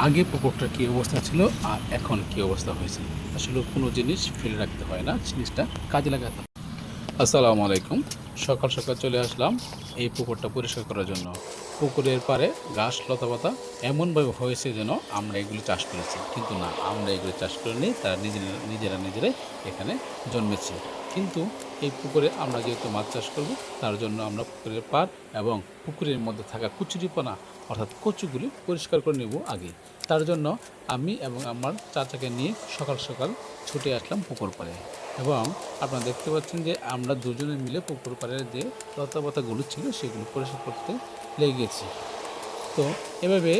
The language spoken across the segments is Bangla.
আগে পুকুরটার কী অবস্থা ছিল আর এখন কী অবস্থা হয়েছে। আসলে কোনো জিনিস ফেলে রাখতে হয় না, জিনিসটা কাজে লাগাতে হয়। আসসালামু আলাইকুম। সকাল সকাল চলে আসলাম এই পুকুরটা পরিষ্কার করার জন্য। পুকুরের পাড়ে ঘাস লতাপাতা এমনভাবে হয়েছে যেন আমরা এগুলো চাষ করেছি, কিন্তু না, আমরা এগুলো চাষ করিনি, তারা নিজেরাই এখানে জন্মেছে। কিন্তু এই পুকুরে আমরা যেহেতু মাছ চাষ করব, তার জন্য আমরা পুকুরের পাড় এবং পুকুরের মধ্যে থাকা কুচুরিপানা অর্থাৎ কচুগুলি পরিষ্কার করে নেব আগে। তার জন্য আমি এবং আমার চাচাকে নিয়ে সকাল সকাল ছুটে আসলাম পুকুর পাড়ে। এবং আপনারা দেখতে পাচ্ছেন যে আমরা দুজনে মিলে পুকুর পাড়ের যে লতাপাতাগুলো ছিল সেগুলো পরিষ্কার করতে লেগে গেছি। তো এভাবে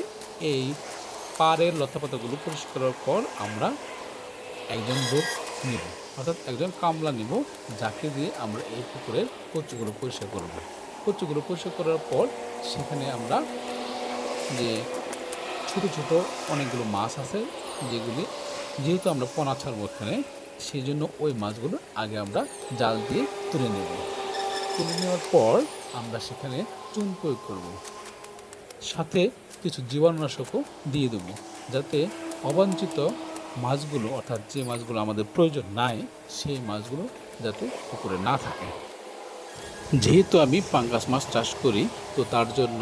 এই পাড়ের লতাপাতাগুলো পরিষ্কার করার পর আমরা একজন লোক নিব, অর্থাৎ একজন কামলা নিব, যাকে দিয়ে আমরা এই পুকুরের কচুগুলো পরিষ্কার করব। কচুগুলো পরিষ্কার করার পর সেখানে আমরা যে ছোট ছোট অনেকগুলো মাছ আছে, যেগুলি যেহেতু আমরা পোনা ছাড়বো এখানে, সেই জন্য ওই মাছগুলো আগে আমরা জাল দিয়ে তুলে নেব। তুলে নেওয়ার পর আমরা সেখানে চুন প্রয়োগ করব, সাথে কিছু জীবাণুনাশকও দিয়ে দেবো, যাতে অবাঞ্ছিত মাছগুলো, অর্থাৎ যে মাছগুলো আমাদের প্রয়োজন নাই, সেই মাছগুলো যাতে পুকুরে না থাকে। যেহেতু আমি পাঙ্গাস মাছ চাষ করি, তো তার জন্য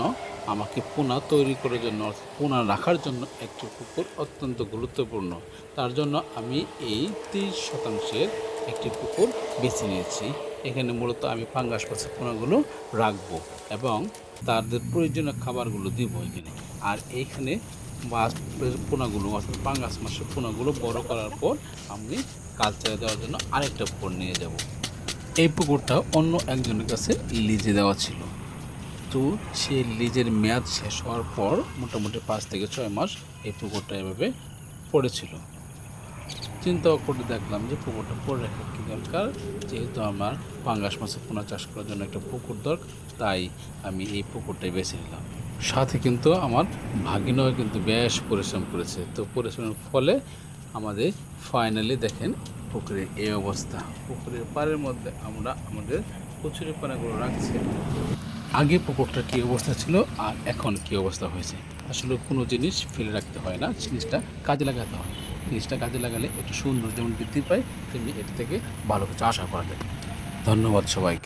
আমাকে পোনা তৈরি করার জন্য, অর্থাৎ পোনা রাখার জন্য একটি পুকুর অত্যন্ত গুরুত্বপূর্ণ। তার জন্য আমি এই 30% একটি পুকুর বেছে নিয়েছি। এখানে মূলত আমি পাঙ্গাস মাছের পোনাগুলো রাখবো এবং তাদের প্রয়োজনীয় খাবারগুলো দিব এখানে। আর এইখানে মাছের পোনাগুলো, অর্থাৎ পাঙ্গাস মাছের পোনাগুলো বড় করার পর আমি কালচারে দেওয়ার জন্য আরেকটা পুকুর নিয়ে যাব। এই পুকুরটা অন্য একজনের কাছে লিজে দেওয়া ছিল, তো সেই লিজের মেয়াদ শেষ হওয়ার পর মোটামুটি 5 থেকে 6 মাস এই পুকুরটা এভাবে পড়েছিল। চিন্তা করে দেখলাম যে পুকুরটা পড়ে রাখা কী দরকার, যেহেতু আমার পাঙ্গাস মাছের পোনা চাষ করার জন্য একটা পুকুর দরকার, তাই আমি এই পুকুরটাই বেছে নিলাম। সাথে কিন্তু আমার ভাগিনাও কিন্তু বেশ পরিশ্রম করেছে, তো পরিশ্রমের ফলে আমাদের ফাইনালি দেখেন পুকুরের এই অবস্থা। পুকুরের পাড়ের মধ্যে আমরা আমাদের কচুরিপানাগুলো রাখছি। আগে পুকুরটার কী অবস্থা ছিল আর এখন কী অবস্থা হয়েছে। আসলে কোনো জিনিস ফেলে রাখতে হয় না, জিনিসটা কাজে লাগাতে হয়। জিনিসটা কাজে লাগালে একটু সুন্দর যেমন বৃদ্ধি পায়, তেমনি এর থেকে ভালো কিছু আশা করা যায়। ধন্যবাদ সবাইকে।